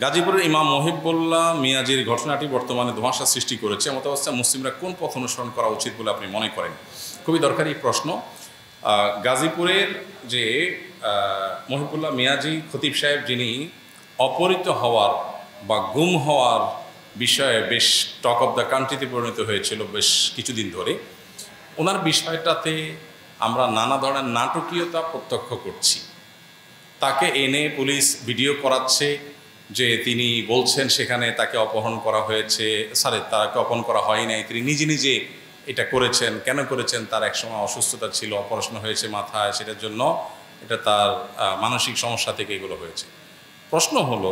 গাজীপুরের ইমাম মহিবুল্লাহ মিয়াজির ঘটনাটি বর্তমানে ধোঁয়াশা সৃষ্টি করেছে। এমত অবস্থায় মুসলিমরা কোন পথ অনুসরণ করা উচিত বলে আপনি মনে করেন? খুবই দরকারি প্রশ্ন। গাজীপুরের যে মহিবুল্লাহ মিয়াজি খতিব সাহেব, যিনি অপহৃত হওয়ার বা গুম হওয়ার বিষয়ে বেশ টক অফ দ্য কান্ট্রিতে পরিণত হয়েছিল বেশ কিছুদিন ধরে, ওনার বিষয়টাতে আমরা নানা ধরনের নাটকীয়তা প্রত্যক্ষ করছি। তাকে এনে পুলিশ ভিডিও করাচ্ছে যে তিনি বলছেন সেখানে তাকে অপহরণ করা হয়েছে, তাকে অপহরণ করা হয় নাই, তিনি নিজে নিজে এটা করেছেন। কেন করেছেন? তার একসময় অসুস্থতা ছিল, অপারেশন হয়েছে মাথায়, সেটার জন্য এটা তার মানসিক সমস্যা থেকে এগুলো হয়েছে। প্রশ্ন হলো,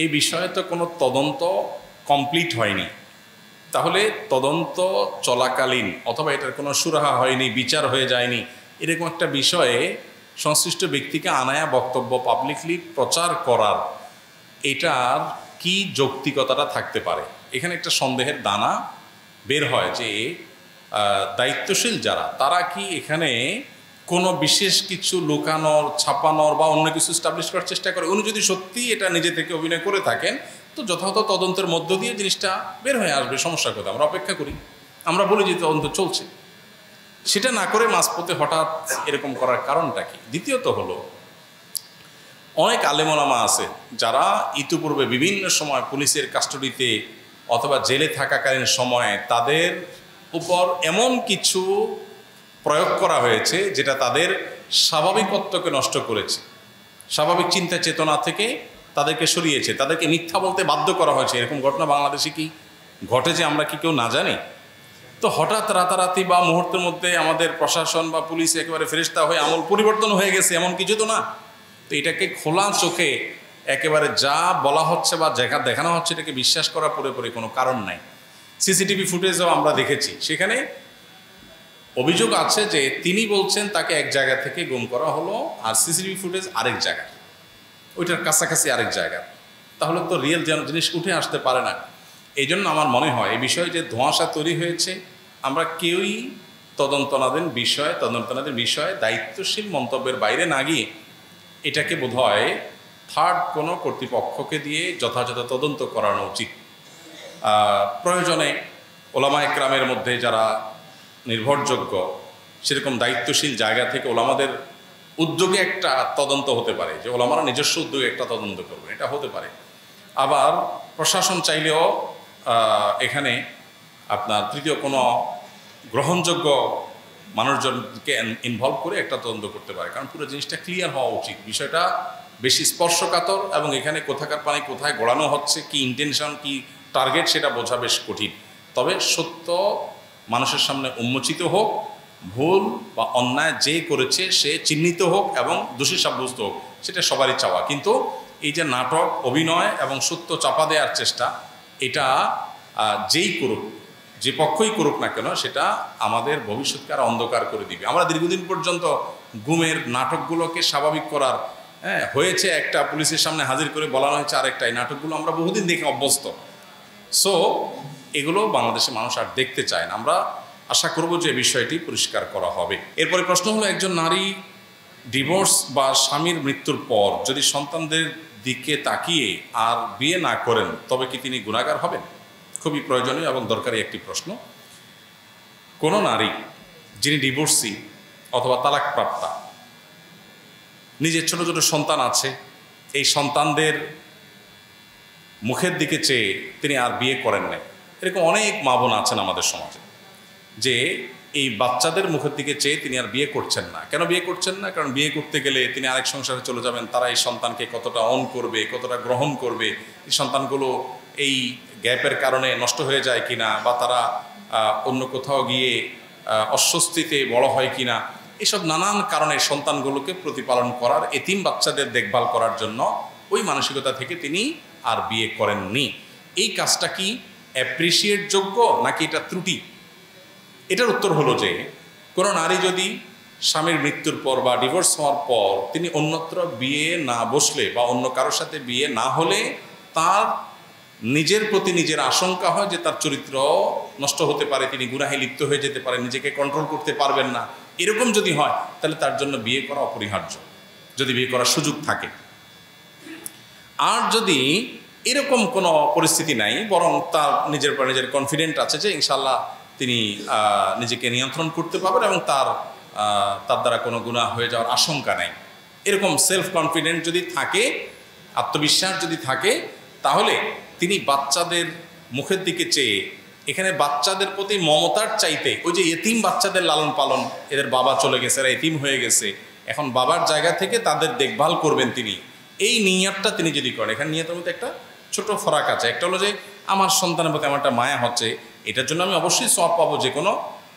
এই বিষয়ে তো কোনো তদন্ত কমপ্লিট হয়নি, তাহলে তদন্ত চলাকালীন অথবা এটার কোনো সুরাহা হয়নি, বিচার হয়ে যায়নি, এরকম একটা বিষয়ে সংশ্লিষ্ট ব্যক্তিকে আনায়া বক্তব্য পাবলিকলি প্রচার করার এটার কি যৌক্তিকতাটা থাকতে পারে? এখানে একটা সন্দেহের দানা বের হয় যে দায়িত্বশীল যারা, তারা কি এখানে কোনো বিশেষ কিছু লুকানোর, ছাপানোর বা অন্য কিছু স্টাবলিশ করার চেষ্টা করে? উনি যদি সত্যি এটা নিজে থেকে অভিনয় করে থাকেন, তো যথাযথ তদন্তের মধ্য দিয়ে জিনিসটা বের হয়ে আসবে। সমস্যা কোথায়? আমরা অপেক্ষা করি, আমরা বলি যে তদন্ত চলছে। সেটা না করে মাঝপথে হঠাৎ এরকম করার কারণটা কি? দ্বিতীয়ত হলো, অনেক আলেম ওলামা আছে যারা ইতিপূর্বে বিভিন্ন সময় পুলিশের কাস্টডিতে অথবা জেলে থাকাকালীন সময়ে তাদের উপর এমন কিছু প্রয়োগ করা হয়েছে যেটা তাদের স্বাভাবিকত্বকে নষ্ট করেছে, স্বাভাবিক চিন্তা চেতনা থেকে তাদেরকে সরিয়েছে, তাদেরকে মিথ্যা বলতে বাধ্য করা হয়েছে। এরকম ঘটনা বাংলাদেশে কি ঘটেছে আমরা কি কেউ না জানি? তো হঠাৎ রাতারাতি বা মুহূর্তের মধ্যে আমাদের প্রশাসন বা পুলিশ একেবারে ফেরেশতা হয়ে আমল পরিবর্তন হয়ে গেছে, এমন কিছু তো না। তো এটাকে খোলা চোখে একেবারে যা বলা হচ্ছে বা দেখানো হচ্ছে এটাকে বিশ্বাস করার পুরোপুরি কোনো কারণ নাই। সিসিটিভি ফুটেজও আমরা দেখেছি, সেখানে অভিযোগ আছে যে তিনি বলছেন তাকে এক জায়গা থেকে গুম করা হলো, আর সিসিটিভি ফুটেজ আরেক জায়গায়, ওইটার কাছাকাছি আরেক জায়গায়। তাহলে তো রিয়েল জিনিস উঠে আসতে পারে না। এই জন্য আমার মনে হয় এই বিষয়ে যে ধোঁয়াশা তৈরি হয়েছে, আমরা কেউই তদন্তনাধীন বিষয়ে দায়িত্বশীল মন্তব্যের বাইরে না গিয়ে এটাকে বোধহয় থার্ড কোনো কর্তৃপক্ষকে দিয়ে যথাযথ তদন্ত করানো উচিত। প্রয়োজনে ওলামা একরামের মধ্যে যারা নির্ভরযোগ্য, সেরকম দায়িত্বশীল জায়গা থেকে ওলামাদের উদ্যোগে একটা তদন্ত হতে পারে, যে ওলামারা নিজস্ব উদ্যোগে একটা তদন্ত করবে, এটা হতে পারে। আবার প্রশাসন চাইলেও এখানে আপনার তৃতীয় কোনো গ্রহণযোগ্য মানুষজনকে ইনভলভ করে একটা তদন্ত করতে পারে। কারণ পুরো জিনিসটা ক্লিয়ার হওয়া উচিত, বিষয়টা বেশি স্পর্শকাতর, এবং এখানে কোথাকার পানি কোথায় গড়ানো হচ্ছে, কি ইন্টেনশন, কি টার্গেট, সেটা বোঝা বেশ কঠিন। তবে সত্য মানুষের সামনে উন্মোচিত হোক, ভুল বা অন্যায় যে করেছে সে চিহ্নিত হোক এবং দোষী সাব্যস্ত হোক, সেটা সবারই চাওয়া। কিন্তু এই যে নাটক, অভিনয় এবং সত্য চাপা দেওয়ার চেষ্টা, এটা যেই করুক, যে পক্ষই করুক না কেন, সেটা আমাদের ভবিষ্যৎকে আর অন্ধকার করে দিবে। আমরা দীর্ঘদিন পর্যন্ত গুমের নাটকগুলোকে স্বাভাবিক করার হয়েছে একটা, পুলিশের সামনে হাজির করে বলানো হয়েছে আরেকটা, এই নাটকগুলো আমরা বহুদিন দেখে অভ্যস্ত। সো এগুলো বাংলাদেশের মানুষ আর দেখতে চায় না। আমরা আশা করব যে বিষয়টি পরিষ্কার করা হবে। এরপরে প্রশ্ন হলো, একজন নারী ডিভোর্স বা স্বামীর মৃত্যুর পর যদি সন্তানদের দিকে তাকিয়ে আর বিয়ে না করেন, তবে কি তিনি গুনাহগার হবেন? খুবই প্রয়োজনীয় এবং দরকারি একটি প্রশ্ন। কোনো নারী যিনি ডিভোর্সি অথবা তালাকপ্রাপ্তা, নিজের ছোট ছোট সন্তান আছে, এই সন্তানদের মুখের দিকে চেয়ে তিনি আর বিয়ে করেন নাই, এরকম অনেক মা বোন আছেন আমাদের সমাজে, যে এই বাচ্চাদের মুখের দিকে চেয়ে তিনি আর বিয়ে করছেন না। কেন বিয়ে করছেন না? কারণ বিয়ে করতে গেলে তিনি আরেক সংসারে চলে যাবেন, তারা এই সন্তানকে কতটা অন করবে, কতটা গ্রহণ করবে, এই সন্তানগুলো এই গ্যাপের কারণে নষ্ট হয়ে যায় কিনা, বা তারা অন্য কোথাও গিয়ে অস্বস্তিতে বড় হয় কিনা, এসব নানান কারণে সন্তানগুলোকে প্রতিপালন করার, এতিম বাচ্চাদের দেখভাল করার জন্য ওই মানসিকতা থেকে তিনি আর বিয়ে করেননি। এই কাজটা কি অ্যাপ্রিসিয়েট যোগ্য নাকি এটা ত্রুটি? এটার উত্তর হলো যে কোনো নারী যদি স্বামীর মৃত্যুর পর বা ডিভোর্স হওয়ার পর তিনি অন্যত্র বিয়ে না বসলে বা অন্য কারোর সাথে বিয়ে না হলে, তার নিজের প্রতি নিজের আশঙ্কা হয় যে তার চরিত্র নষ্ট হতে পারে, তিনি গুনাহে লিপ্ত হয়ে যেতে পারে, নিজেকে কন্ট্রোল করতে পারবেন না। এরকম যদি হয়, তাহলে তার জন্য বিয়ে করা অপরিহার্য, যদি বিয়ে করার সুযোগ থাকে। আর যদি এরকম কোনো পরিস্থিতি নাই, বরং তার নিজের পর নিজের কনফিডেন্ট আছে যে ইনশাল্লাহ তিনি নিজেকে নিয়ন্ত্রণ করতে পারবেন এবং তার দ্বারা কোনো গুনাহ হয়ে যাওয়ার আশঙ্কা নেই। এরকম সেলফ কনফিডেন্ট যদি থাকে, আত্মবিশ্বাস যদি থাকে, তাহলে তিনি বাচ্চাদের মুখের দিকে চেয়ে, এখানে বাচ্চাদের প্রতি মমতার চাইতে ওই যে এতিম বাচ্চাদের লালন পালন, এদের বাবা চলে গেছে, এরা এতিম হয়ে গেছে, এখন বাবার জায়গা থেকে তাদের দেখভাল করবেন তিনি, এই নিয়তটা তিনি যদি করেন, এখানে নিয়তের মধ্যে একটা ছোট ফরাক আছে। একটা হলো যে আমার সন্তানের প্রতি আমার একটা মায়া হচ্ছে, এটার জন্য আমি অবশ্যই সওয়াব পাবো, যে কোনো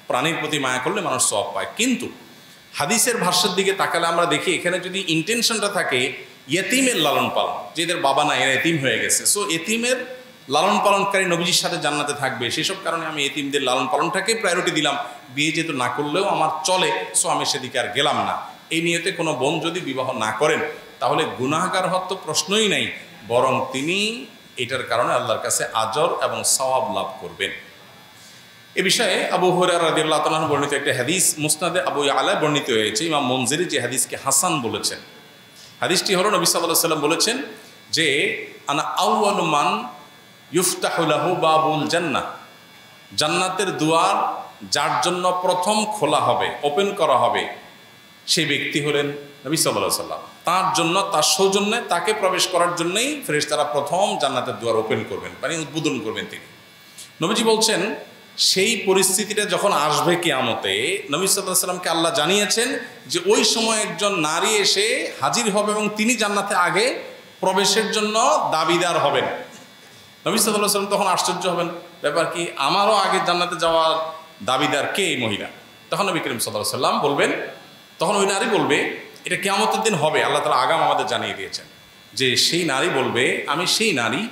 প্রাণীর প্রতি মায়া করলে মানুষ সওয়াব পায়। কিন্তু হাদিসের ভাষ্যের দিকে তাকালে আমরা দেখি এখানে যদি ইন্টেনশনটা থাকে ইয়েতিমের লালন পালন, যে এদের বাবা নাই, এরা এতিম হয়ে গেছে, সো এতিমের লালন পালনকারী নবীজির সাথে জান্নাতে থাকবে, সেসব কারণে আমি এতিমদের লালন পালনটাকে প্রায়োরিটি দিলাম, বিয়ে যেহেতু না করলেও আমার চলে, সো আমি সেদিকে আর গেলাম না। এই নিয়তে কোনো বোন যদি বিবাহ না করেন তাহলে গুনাহগার হওয়ার তো প্রশ্নই নাই, বরং তিনি এটার কারণে আল্লাহর কাছে আজর এবং সওয়াব লাভ করবেন। এ বিষয়ে আবু হুরায়রা রাদিয়াল্লাহু তাআলা আনহু বর্ণিত একটা হাদিস মুসনাদে আবু ইয়ালা বর্ণিত হয়েছে। ইমাম মুনজিরি যে হাদিসকে হাসান বলেছেন, হাদিসটি হলো নবী সাল্লাল্লাহু আলাইহি ওয়াসাল্লাম বলেছেন যে আনা আউয়ালু মান ইফতাহু লাহু বাবুল জান্নাহ, জান্নাতের দুয়ার যার জন্য প্রথম খোলা হবে, ওপেন করা হবে, সেই ব্যক্তি হলেন নবী সাল্লাল্লাহু আলাইহি ওয়াসাল্লাম। তার জন্য, তার সৌজন্যে, তাকে প্রবেশ করার জন্যই ফেরেশতারা প্রথম জান্নাতের দুয়ার ওপেন করবেন, মানে উদ্বোধন করবেন তিনি। নবীজি বলছেন সেই পরিস্থিতিটা যখন আসবে কিয়ামতে, নবী সাল্লাল্লাহু আলাইহি ওয়াসাল্লামকে আল্লাহ জানিয়েছেন যে ওই সময় একজন নারী এসে হাজির হবে এবং তিনি জান্নাতে আগে প্রবেশের জন্য দাবিদার হবেন। নবী সাল্লাল্লাহু আলাইহি ওয়াসাল্লাম তখন আশ্চর্য হবেন, ব্যাপার কি, আমারও আগে জান্নাতে যাওয়ার দাবিদার কে এই মহিলা? তখন নবী করিম সাল্লাল্লাহু আলাইহি ওয়াসাল্লাম বলবেন, তখন ওই নারী বলবে, এটা কিয়ামতের দিন হবে, আল্লাহ তাআলা আগাম আমাদের জানিয়ে দিয়েছেন, যে সেই নারী বলবে আমি সেই নারী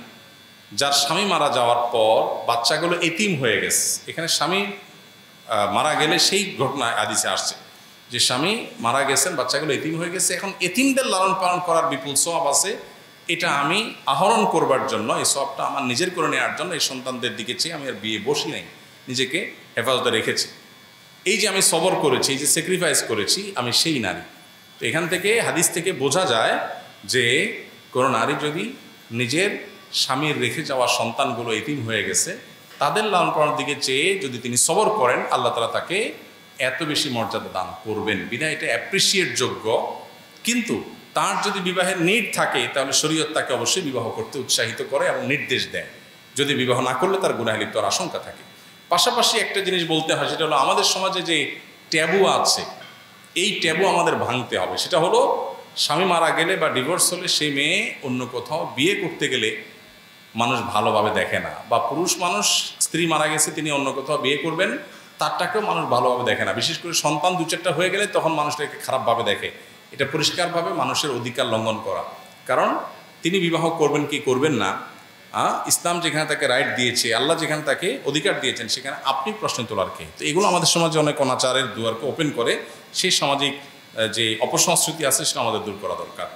যার স্বামী মারা যাওয়ার পর বাচ্চাগুলো এতিম হয়ে গেছে। এখানে স্বামী মারা গেলে সেই ঘটনা হাদিসে আসছে যে স্বামী মারা গেছেন, বাচ্চাগুলো এতিম হয়ে গেছে, এখন এতিমদের লালন পালন করার বিপুল সওয়াব আছে, এটা আমি আহরণ করবার জন্য, এই সওয়াবটা আমার নিজের করে নেওয়ার জন্য এই সন্তানদের দিকে চেয়ে আমি আর বিয়ে বসি নাই, নিজেকে হেফাজতে রেখেছি, এই যে আমি সবর করেছি, এই যে স্যাক্রিফাইস করেছি, আমি সেই নারী। তো এখান থেকে হাদিস থেকে বোঝা যায় যে কোনো নারী যদি নিজের স্বামীর রেখে যাওয়া সন্তানগুলো এতিম হয়ে গেছে, তাদের লালন পালনের দিকে চেয়ে যদি তিনি সবর করেন, আল্লাহ তাআলা তাকে এত বেশি মর্যাদা দান করবেন, বিধায় এটা অ্যাপ্রিসিয়েট যোগ্য। কিন্তু তার যদি বিবাহের নিড থাকে তাহলে শরীয়ত তাকে অবশ্যই বিবাহ করতে উৎসাহিত করে এবং নির্দেশ দেয়, যদি বিবাহ না করলে তার গুনাহে লিপ্ত হওয়ার আশঙ্কা থাকে। পাশাপাশি একটা জিনিস বলতে হয়, সেটা হলো আমাদের সমাজে যে ট্যাবু আছে, এই ট্যাবু আমাদের ভাঙতে হবে। সেটা হলো স্বামী মারা গেলে বা ডিভোর্স হলে সেই মেয়ে অন্য কোথাও বিয়ে করতে গেলে মানুষ ভালোভাবে দেখে না, বা পুরুষ মানুষ স্ত্রী মারা গেছে তিনি অন্য কোথাও বিয়ে করবেন, তারটাকেও মানুষ ভালোভাবে দেখে না। বিশেষ করে সন্তান দু চারটা হয়ে গেলে তখন মানুষটাকে খারাপভাবে দেখে। এটা পরিষ্কারভাবে মানুষের অধিকার লঙ্ঘন করা, কারণ তিনি বিবাহ করবেন কি করবেন না, ইসলাম যেখানে তাকে রাইট দিয়েছে, আল্লাহ যেখানে তাকে অধিকার দিয়েছেন, সেখানে আপনি প্রশ্ন তোলার কে? তো এগুলো আমাদের সমাজে অনেক অনাচারের দুয়ারকে ওপেন করে, সেই সামাজিক যে অপসংস্কৃতি আছে সেটা আমাদের দূর করা দরকার।